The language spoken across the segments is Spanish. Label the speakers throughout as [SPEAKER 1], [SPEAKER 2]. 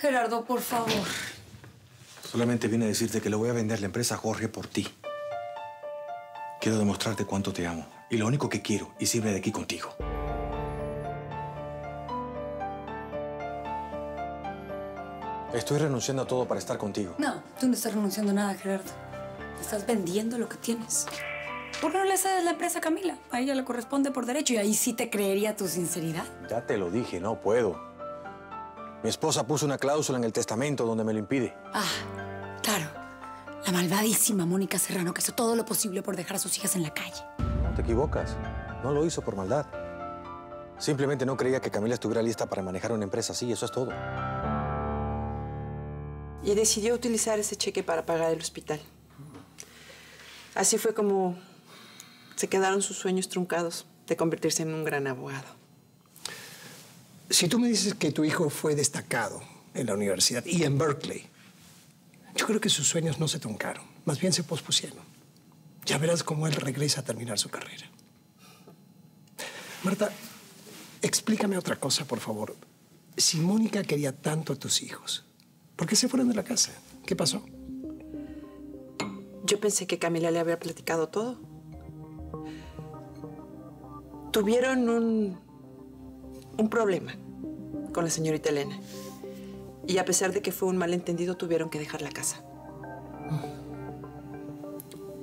[SPEAKER 1] Gerardo, por favor.
[SPEAKER 2] Solamente vine a decirte que le voy a vender la empresa a Jorge por ti. Quiero demostrarte cuánto te amo. Y lo único que quiero es irme de aquí contigo. Estoy renunciando a todo para estar contigo.
[SPEAKER 1] No, tú no estás renunciando a nada, Gerardo. Estás vendiendo lo que tienes. ¿Por qué no le cedes la empresa a Camila? A ella le corresponde por derecho y ahí sí te creería tu sinceridad.
[SPEAKER 2] Ya te lo dije, no puedo. Mi esposa puso una cláusula en el testamento donde me lo impide.
[SPEAKER 1] Ah, claro. La malvadísima Mónica Serrano que hizo todo lo posible por dejar a sus hijas en la calle.
[SPEAKER 2] No te equivocas. No lo hizo por maldad. Simplemente no creía que Camila estuviera lista para manejar una empresa así, eso es todo.
[SPEAKER 3] Y decidió utilizar ese cheque para pagar el hospital. Así fue como se quedaron sus sueños truncados de convertirse en un gran abogado.
[SPEAKER 4] Si tú me dices que tu hijo fue destacado en la universidad y en Berkeley, yo creo que sus sueños no se truncaron, más bien se pospusieron. Ya verás cómo él regresa a terminar su carrera. Marta, explícame otra cosa, por favor. Si Mónica quería tanto a tus hijos, ¿por qué se fueron de la casa? ¿Qué pasó?
[SPEAKER 3] Yo pensé que Camila le había platicado todo. Tuvieron un problema con la señorita Elena. Y a pesar de que fue un malentendido, tuvieron que dejar la casa.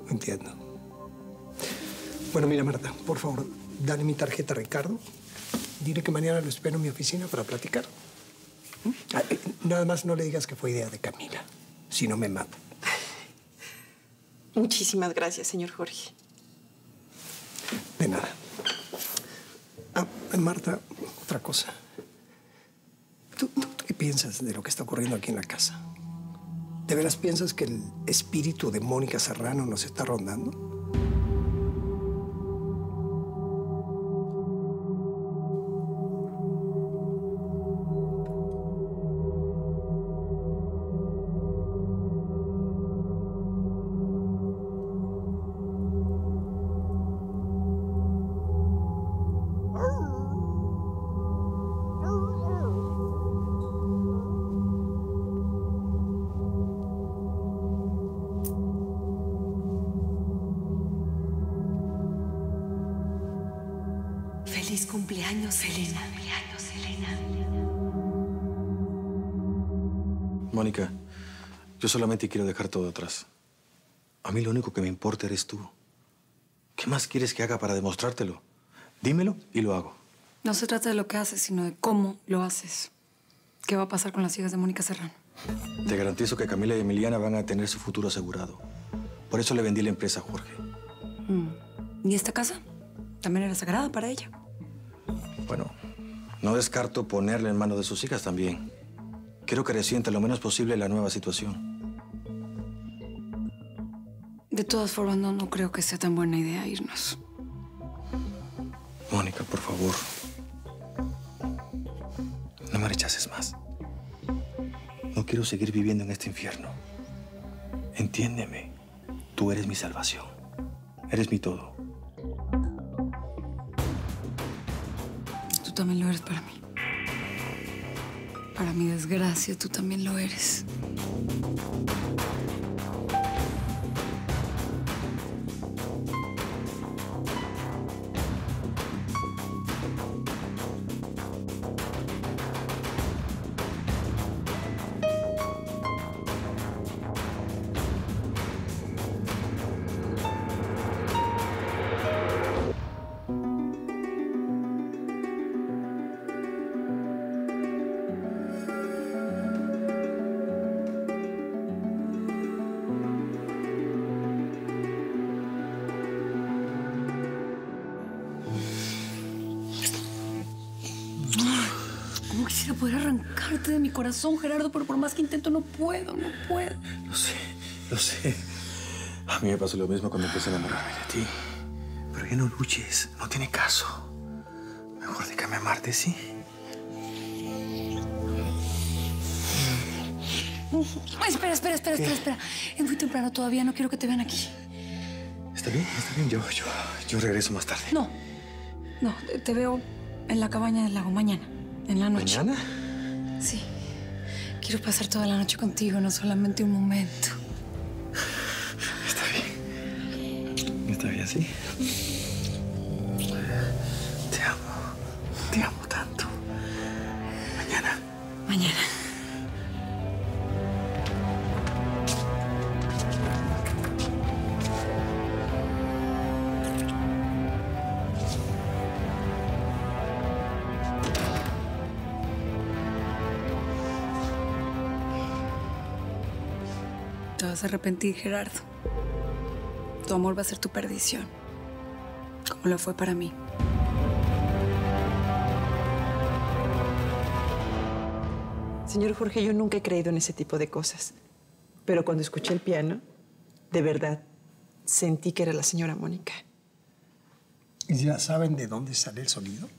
[SPEAKER 4] Entiendo. Bueno, mira, Marta, por favor, dale mi tarjeta a Ricardo. Dile que mañana lo espero en mi oficina para platicar. Nada más no le digas que fue idea de Camila. Si no, me mato.
[SPEAKER 3] Muchísimas gracias, señor Jorge.
[SPEAKER 4] De nada. Ah, Marta, otra cosa. ¿Tú qué piensas de lo que está ocurriendo aquí en la casa? ¿De veras piensas que el espíritu de Mónica Serrano nos está rondando?
[SPEAKER 1] Feliz cumpleaños, Elena. Cumpleaños, Elena.
[SPEAKER 2] Mónica, yo solamente quiero dejar todo atrás. A mí lo único que me importa eres tú. ¿Qué más quieres que haga para demostrártelo? Dímelo y lo hago.
[SPEAKER 1] No se trata de lo que haces, sino de cómo lo haces. ¿Qué va a pasar con las hijas de Mónica Serrano?
[SPEAKER 2] Te garantizo que Camila y Emiliana van a tener su futuro asegurado. Por eso le vendí la empresa a Jorge.
[SPEAKER 1] ¿Y esta casa? También era sagrada para ella.
[SPEAKER 2] Bueno, no descarto ponerle en manos de sus hijas también. Quiero que resienta lo menos posible la nueva situación.
[SPEAKER 1] De todas formas, no creo que sea tan buena idea irnos.
[SPEAKER 2] Mónica, por favor. No me rechaces más. No quiero seguir viviendo en este infierno. Entiéndeme. Tú eres mi salvación. Eres mi todo.
[SPEAKER 1] Tú también lo eres para mí. Para mi desgracia, tú también lo eres. Cómo quisiera poder arrancarte de mi corazón, Gerardo, pero por más que intento, no puedo.
[SPEAKER 2] Lo sé. A mí me pasó lo mismo cuando empecé a enamorarme de ti. Pero ya no luches, no tiene caso. Mejor déjame amarte, ¿sí?
[SPEAKER 1] Ay, espera. Es muy temprano todavía, no quiero que te vean aquí.
[SPEAKER 2] Está bien. Yo regreso más tarde.
[SPEAKER 1] No, te veo en la cabaña del lago mañana, en la noche.
[SPEAKER 2] ¿Mañana?
[SPEAKER 1] Sí. Quiero pasar toda la noche contigo, no solamente un momento.
[SPEAKER 2] Está bien. Está bien, sí. Te amo. Te amo tanto. Mañana.
[SPEAKER 1] Mañana. Te vas a arrepentir, Gerardo. Tu amor va a ser tu perdición, como lo fue para mí.
[SPEAKER 3] Señor Jorge, yo nunca he creído en ese tipo de cosas. Pero cuando escuché el piano, de verdad, sentí que era la señora Mónica.
[SPEAKER 4] ¿Y ya saben de dónde sale el sonido?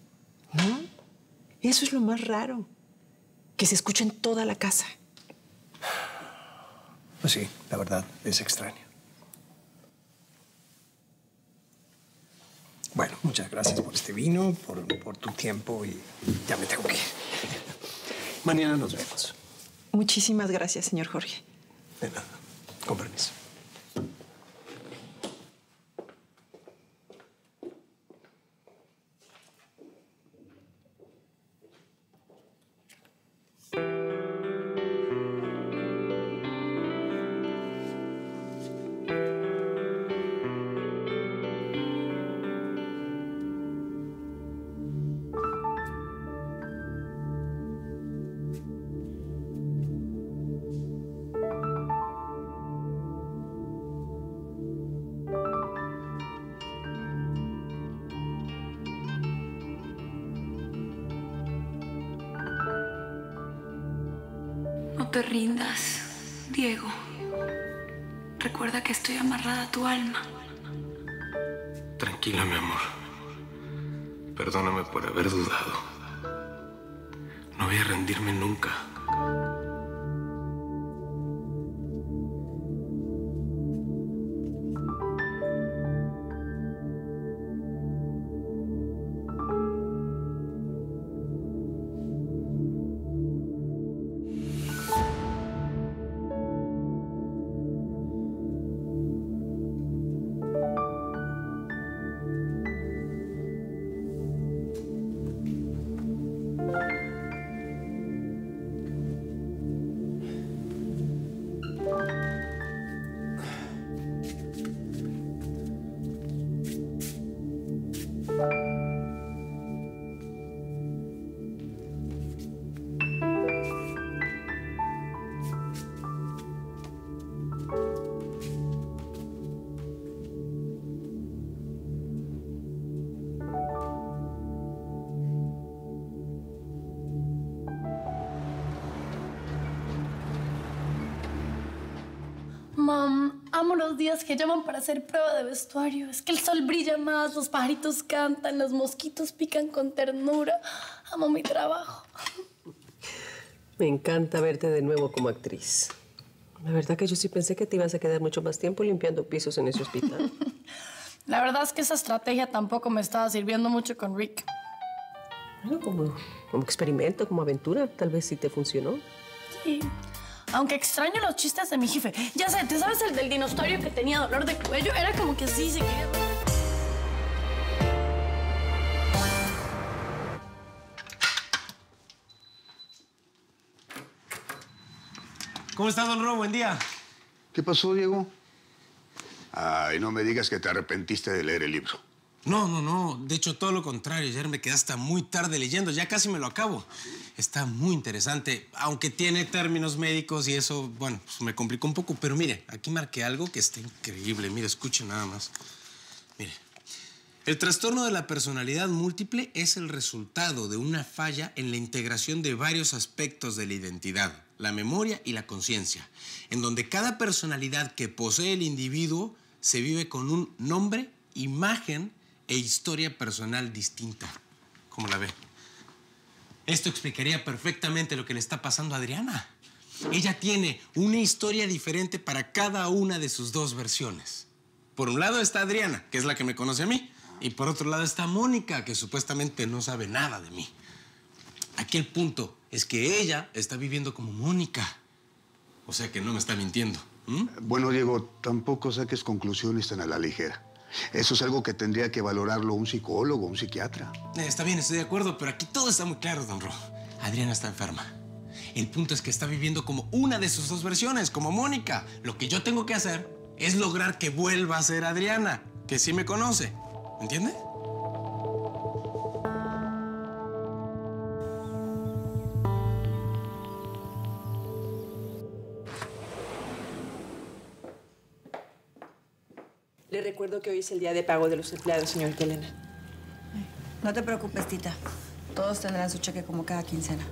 [SPEAKER 3] ¿No? Eso es lo más raro. Que se escucha en toda la casa.
[SPEAKER 4] Pues sí, la verdad, es extraño. Bueno, muchas gracias por este vino, por tu tiempo y ya me tengo que ir. Mañana nos vemos.
[SPEAKER 3] Muchísimas gracias, señor Jorge.
[SPEAKER 4] De nada. Con permiso.
[SPEAKER 1] No te rindas, Diego. Recuerda que estoy amarrada a tu alma.
[SPEAKER 5] Tranquila, mi amor. Perdóname por haber dudado. No voy a rendirme nunca.
[SPEAKER 6] Mam, amo los días que llaman para hacer prueba de vestuario. Es que el sol brilla más, los pajaritos cantan, los mosquitos pican con ternura. Amo mi trabajo.
[SPEAKER 7] Me encanta verte de nuevo como actriz. La verdad que yo sí pensé que te ibas a quedar mucho más tiempo limpiando pisos en ese hospital.
[SPEAKER 6] La verdad es que esa estrategia tampoco me estaba sirviendo mucho con Rick.
[SPEAKER 7] Bueno, como experimento, como aventura, tal vez sí te funcionó.
[SPEAKER 6] Sí. Aunque extraño los chistes de mi jefe. Ya sé, ¿te sabes el del dinosaurio que tenía dolor de cuello? Era como que sí se quería...
[SPEAKER 5] ¿Cómo está, don Ro? Buen día.
[SPEAKER 8] ¿Qué pasó, Diego? Ay, no me digas que te arrepentiste de leer el libro.
[SPEAKER 5] No. De hecho, todo lo contrario. Ayer me quedé hasta muy tarde leyendo. Ya casi me lo acabo. Está muy interesante, aunque tiene términos médicos y eso, bueno, pues me complicó un poco. Pero mire, aquí marqué algo que está increíble. Mire, escuche nada más. Mire, el trastorno de la personalidad múltiple es el resultado de una falla en la integración de varios aspectos de la identidad, la memoria y la conciencia, en donde cada personalidad que posee el individuo se vive con un nombre, imagen e historia personal distinta. ¿Cómo la ve? Esto explicaría perfectamente lo que le está pasando a Adriana. Ella tiene una historia diferente para cada una de sus dos versiones. Por un lado está Adriana, que es la que me conoce a mí, y por otro lado está Mónica, que supuestamente no sabe nada de mí. Aquí el punto es que ella está viviendo como Mónica. O sea que no me está mintiendo.
[SPEAKER 8] Bueno, Diego, tampoco saques conclusiones tan a la ligera. Eso es algo que tendría que valorarlo un psicólogo, un psiquiatra.
[SPEAKER 5] Está bien, estoy de acuerdo, pero aquí todo está muy claro, don Ro. Adriana está enferma. El punto es que está viviendo como una de sus dos versiones, como Mónica. Lo que yo tengo que hacer es lograr que vuelva a ser Adriana, que sí me conoce. ¿Entiende?
[SPEAKER 3] Le recuerdo que hoy es el día de pago de los empleados, señorita Elena.
[SPEAKER 1] No te preocupes, Tita. Todos tendrán su cheque como cada quincena.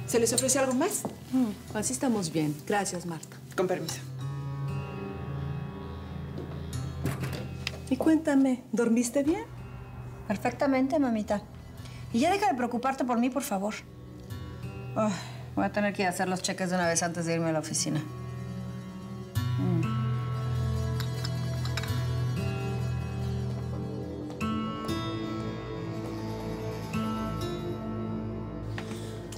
[SPEAKER 3] ¿Se les ofrece algo más?
[SPEAKER 9] Así estamos bien. Gracias, Marta.
[SPEAKER 3] Con permiso.
[SPEAKER 9] Y cuéntame, ¿dormiste bien?
[SPEAKER 1] Perfectamente, mamita. Y ya deja de preocuparte por mí, por favor. Ay, voy a tener que ir a hacer los cheques de una vez antes de irme a la oficina.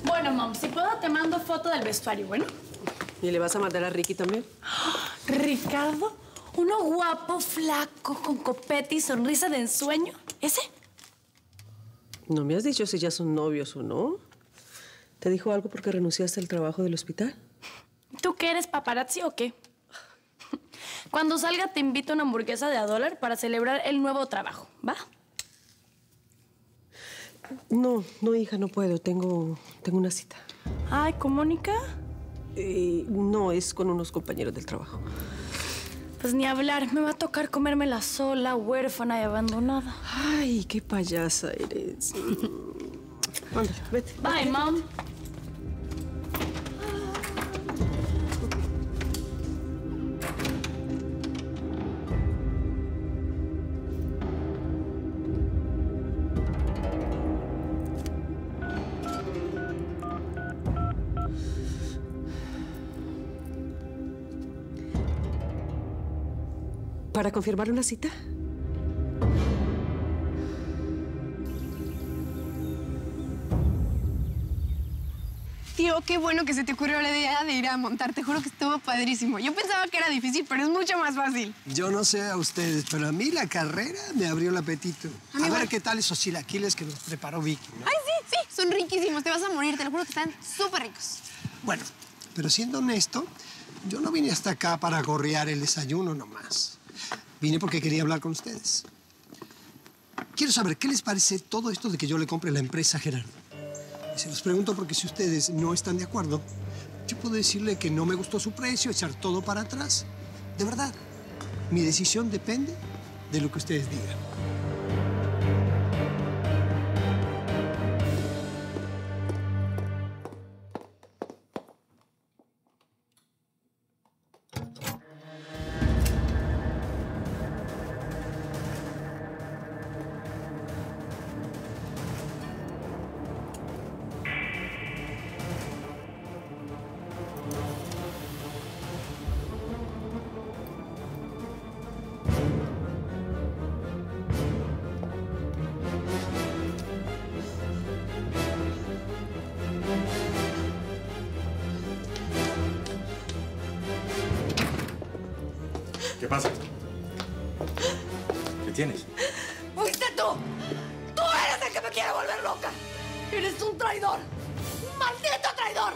[SPEAKER 6] Bueno, mam, si puedo te mando foto del vestuario, ¿bueno?
[SPEAKER 7] ¿Y le vas a mandar a Ricky también?
[SPEAKER 6] Ricardo, uno guapo, flaco, con copete y sonrisa de ensueño. ¿Ese?
[SPEAKER 7] No me has dicho si ya son novios o no. ¿Te dijo algo porque renunciaste al trabajo del hospital?
[SPEAKER 6] ¿Tú qué eres, paparazzi o qué? Cuando salga te invito a una hamburguesa de $1 para celebrar el nuevo trabajo, ¿va?
[SPEAKER 7] No, hija, no puedo. Tengo una cita.
[SPEAKER 6] Ay, ¿con Mónica?
[SPEAKER 7] No, es con unos compañeros del trabajo.
[SPEAKER 6] Pues ni hablar. Me va a tocar comérmela sola, huérfana y abandonada.
[SPEAKER 7] Ay, qué payasa eres. Ándale, vete.
[SPEAKER 6] Bye, Mom.
[SPEAKER 7] ¿Para confirmar una cita?
[SPEAKER 10] Tío, qué bueno que se te ocurrió la idea de ir a montar. Te juro que estuvo padrísimo. Yo pensaba que era difícil, pero es mucho más fácil.
[SPEAKER 4] Yo no sé a ustedes, pero a mí la carrera me abrió el apetito. A ver qué tal esos chilaquiles que nos preparó Vicky, ¿no?
[SPEAKER 10] Ay, sí, son riquísimos. Te vas a morir, te lo juro que están súper ricos.
[SPEAKER 4] Bueno, pero siendo honesto, yo no vine hasta acá para gorrear el desayuno nomás. Vine porque quería hablar con ustedes. Quiero saber, ¿qué les parece todo esto de que yo le compre la empresa a Gerardo? Y se los pregunto porque si ustedes no están de acuerdo, yo puedo decirle que no me gustó su precio, echar todo para atrás. De verdad, mi decisión depende de lo que ustedes digan.
[SPEAKER 2] ¿Qué pasa? ¿Qué tienes?
[SPEAKER 1] ¡Fuiste tú! ¡Tú eres el que me quiere volver loca! ¡Eres un traidor! ¡Un maldito traidor!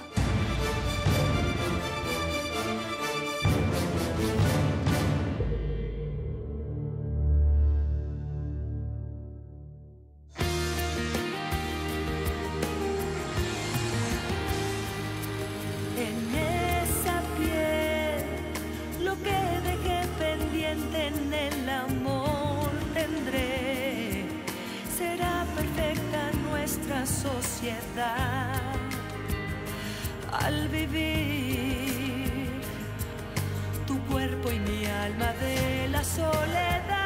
[SPEAKER 11] En esa piel, lo que dejé pendiente en el amor tendré. Será perfecta nuestra sociedad al vivir tu cuerpo y mi alma de la soledad.